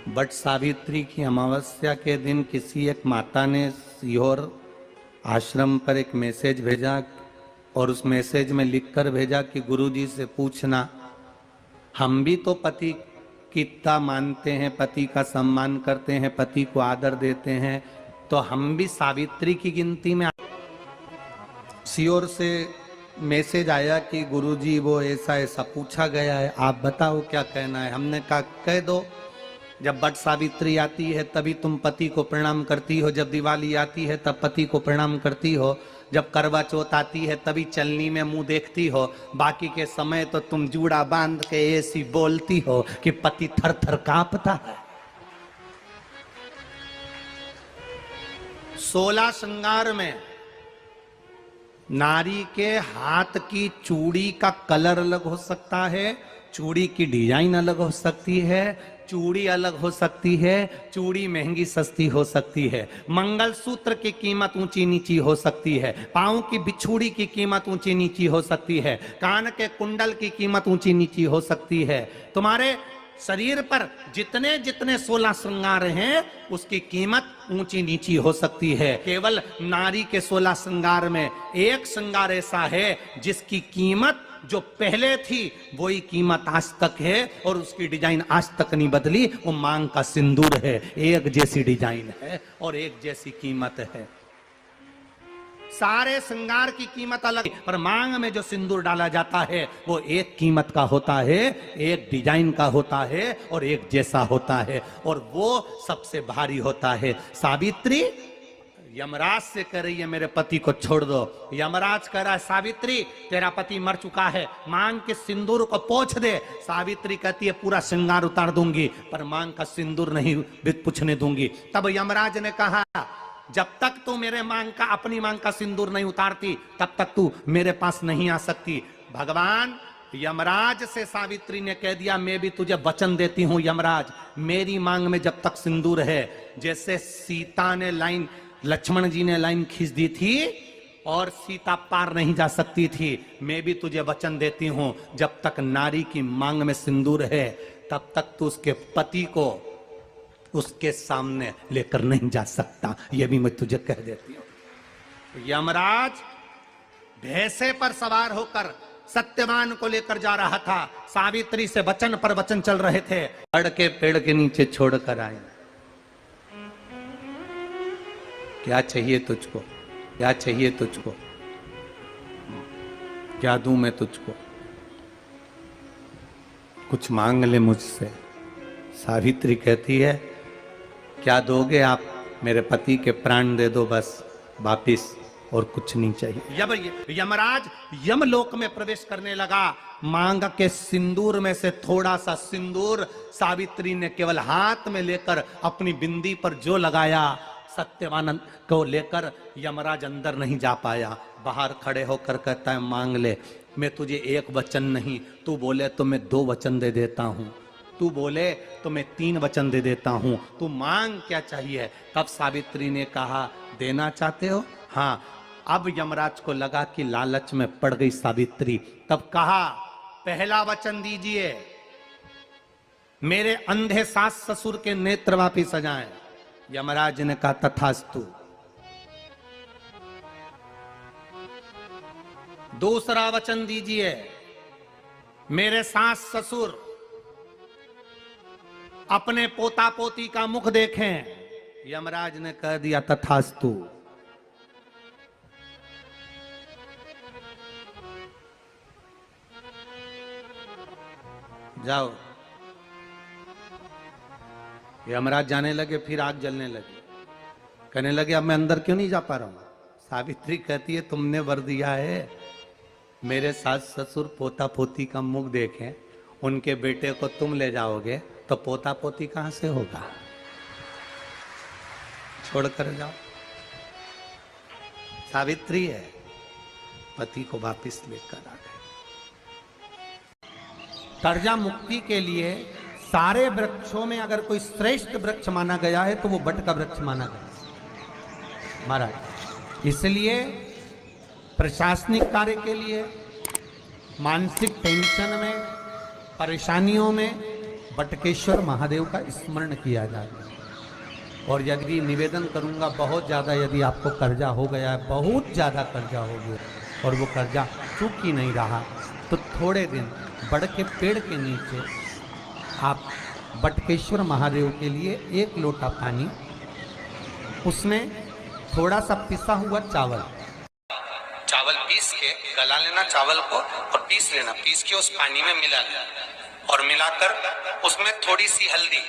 But Savitri की अमावस्या के दिन किसी एक माता ने सीहोर आश्रम पर एक मैसेज भेजा और उस मैसेज में लिखकर भेजा कि गुरुजी से पूछना, हम भी तो पति की इतना मानते हैं, पति का सम्मान करते हैं, पति को आदर देते हैं, तो हम भी सावित्री की गिनती में। सीहोर से मैसेज आया कि गुरुजी वो ऐसा ऐसा पूछा गया है, आप बताओ क्या कहना है। हमने कहा कह दो, जब बट सावित्री आती है तभी तुम पति को प्रणाम करती हो, जब दिवाली आती है तब पति को प्रणाम करती हो, जब करवा चौथ आती है तभी चलनी में मुंह देखती हो, बाकी के समय तो तुम जूड़ा बांध के ऐसी बोलती हो कि पति थर थर कांपता है। 16 श्रृंगार में नारी के हाथ की चूड़ी का कलर अलग हो सकता है, चूड़ी की डिजाइन अलग हो सकती है, चूड़ी अलग हो सकती है, चूड़ी महंगी सस्ती हो सकती है, मंगलसूत्र की कीमत ऊंची नीची हो सकती है, पांव की बिछुड़ी की कीमत ऊंची नीची हो सकती है, कान के कुंडल की कीमत ऊंची नीची हो सकती है। तुम्हारे शरीर पर जितने जितने 16 श्रृंगार हैं उसकी कीमत ऊंची नीची हो सकती है। केवल नारी के 16 श्रृंगार में एक श्रृंगार ऐसा है जिसकी कीमत जो पहले थी वही कीमत आज तक है और उसकी डिजाइन आज तक नहीं बदली। वो मांग का सिंदूर है, एक जैसी डिजाइन है और एक जैसी कीमत है। सारे श्रृंगार की कीमत अलग, पर मांग में जो सिंदूर डाला जाता है वो एक कीमत का होता है, एक डिजाइन का होता है और एक जैसा होता है और वो सबसे भारी होता है। सावित्री यमराज से कह रही है मेरे पति को छोड़ दो। यमराज कह रहा है सावित्री तेरा पति मर चुका है, मांग के सिंदूर को पोंछ दे। सावित्री कहती है पूरा श्रृंगार उतार दूंगी पर मांग का सिंदूर नहीं पूछने दूंगी। तब यमराज ने कहा जब तक तू मेरे मांग का अपनी मांग का सिंदूर नहीं उतारती तब तक तू मेरे पास नहीं आ सकती। भगवान यमराज से सावित्री ने कह दिया मैं भी तुझे वचन देती हूं यमराज, मेरी मांग में जब तक सिंदूर है, जैसे सीता ने लाइन लक्ष्मण जी ने लाइन खींच दी थी और सीता पार नहीं जा सकती थी, मैं भी तुझे वचन देती हूं जब तक नारी की मांग में सिंदूर है तब तक तू उसके पति को उसके सामने लेकर नहीं जा सकता। यह भी मैं तुझे कह देती हूं। यमराज भैंसे पर सवार होकर सत्यवान को लेकर जा रहा था, सावित्री से वचन पर वचन चल रहे थे। पेड़ के नीचे छोड़कर आए। क्या चाहिए तुझको, क्या चाहिए तुझको, क्या दूं मैं तुझको, कुछ मांग ले मुझसे। सावित्री कहती है क्या दोगे आप, मेरे पति के प्राण दे दो बस वापिस, और कुछ नहीं चाहिए। यमराज यमलोक में प्रवेश करने लगा। मांग के सिंदूर में से थोड़ा सा सिंदूर सावित्री ने केवल हाथ में लेकर अपनी बिंदी पर जो लगाया, सत्यवान को लेकर यमराज अंदर नहीं जा पाया। बाहर खड़े होकर कहता है मांग ले, मैं तुझे एक वचन नहीं, तू बोले तो मैं 2 वचन दे देता हूं, तू बोले तो मैं 3 वचन दे देता हूं, तू मांग क्या चाहिए। तब सावित्री ने कहा देना चाहते हो, हाँ। अब यमराज को लगा कि लालच में पड़ गई सावित्री। तब कहा पहला वचन दीजिए, मेरे अंधे सास ससुर के नेत्र वापिस आ जाएं। यमराज ने कहा तथास्तु। दूसरा वचन दीजिए, मेरे सास ससुर अपने पोता पोती का मुख देखें। यमराज ने कह दिया तथास्तु। जाओ। यमराज जाने लगे, फिर आग जलने लगी। कहने लगे अब मैं अंदर क्यों नहीं जा पा रहा हूं। सावित्री कहती है तुमने वर दिया है मेरे सास ससुर पोता पोती का मुख देखें, उनके बेटे को तुम ले जाओगे तो पोता पोती कहां से होगा, छोड़कर जाओ। सावित्री है, पति को वापिस लेकर आ गए। कर्जा मुक्ति के लिए सारे वृक्षों में अगर कोई श्रेष्ठ वृक्ष माना गया है तो वो बट का वृक्ष माना गया महाराज। इसलिए प्रशासनिक कार्य के लिए, मानसिक टेंशन में, परेशानियों में, बटकेश्वर महादेव का स्मरण किया जाए। और यदि निवेदन करूंगा, बहुत ज़्यादा यदि आपको कर्जा हो गया है, बहुत ज़्यादा कर्जा हो गया और वो कर्जा चूक ही नहीं रहा, तो थोड़े दिन बड़ के पेड़ के नीचे आप बटकेश्वर महादेव के लिए 1 लोटा पानी, उसमें थोड़ा सा पिसा हुआ चावल पीस के गला लेना चावल को और पीस लेना, पीस के उस पानी में मिला लेना और मिलाकर उसमें थोड़ी सी हल्दी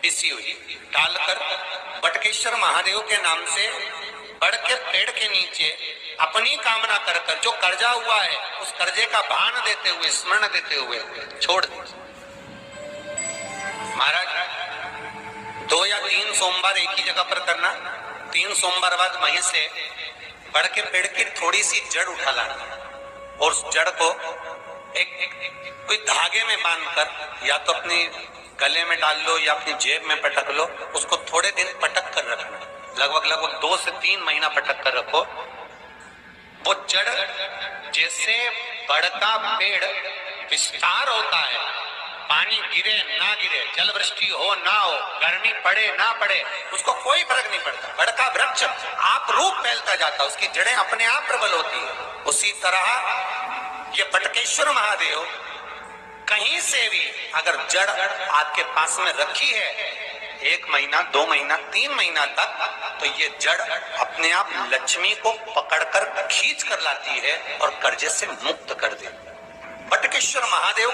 पिसी हुई डालकर बटकेश्वर महादेव के नाम से बड़ के पेड़ के नीचे अपनी कामना कर कर जो कर्जा हुआ है उस कर्जे का भान देते हुए, स्मरण देते हुए छोड़ दीजिए। महाराज 2 या 3 सोमवार एक ही जगह पर करना, 3 सोमवार बाद वहीं से बड़ के पेड़ की थोड़ी सी जड़ उठा लाना और उस जड़ को एक कोई धागे में बांधकर या तो अपनी गले में डाल लो या अपनी जेब में पटक लो, उसको थोड़े दिन पटक कर रखना, लगभग 2 से 3 महीना पटक कर रखो। वो जड़ जैसे बड़ का पेड़ विस्तार होता है, पानी गिरे ना गिरे, जल वृष्टि हो ना हो, गर्मी पड़े ना पड़े, उसको कोई फर्क नहीं पड़ता, बड़ का वृक्ष आप रूप फैलता जाता, उसकी जड़ें अपने आप प्रबल होती है। उसी तरह ये बटकेश्वर महादेव कहीं से भी अगर जड़ आपके पास में रखी है 1 महीना, 2 महीना, 3 महीना तक, तो ये जड़ अपने आप लक्ष्मी को पकड़कर खींच कर लाती है और कर्जे से मुक्त कर देती है। बटकेश्वर महादेव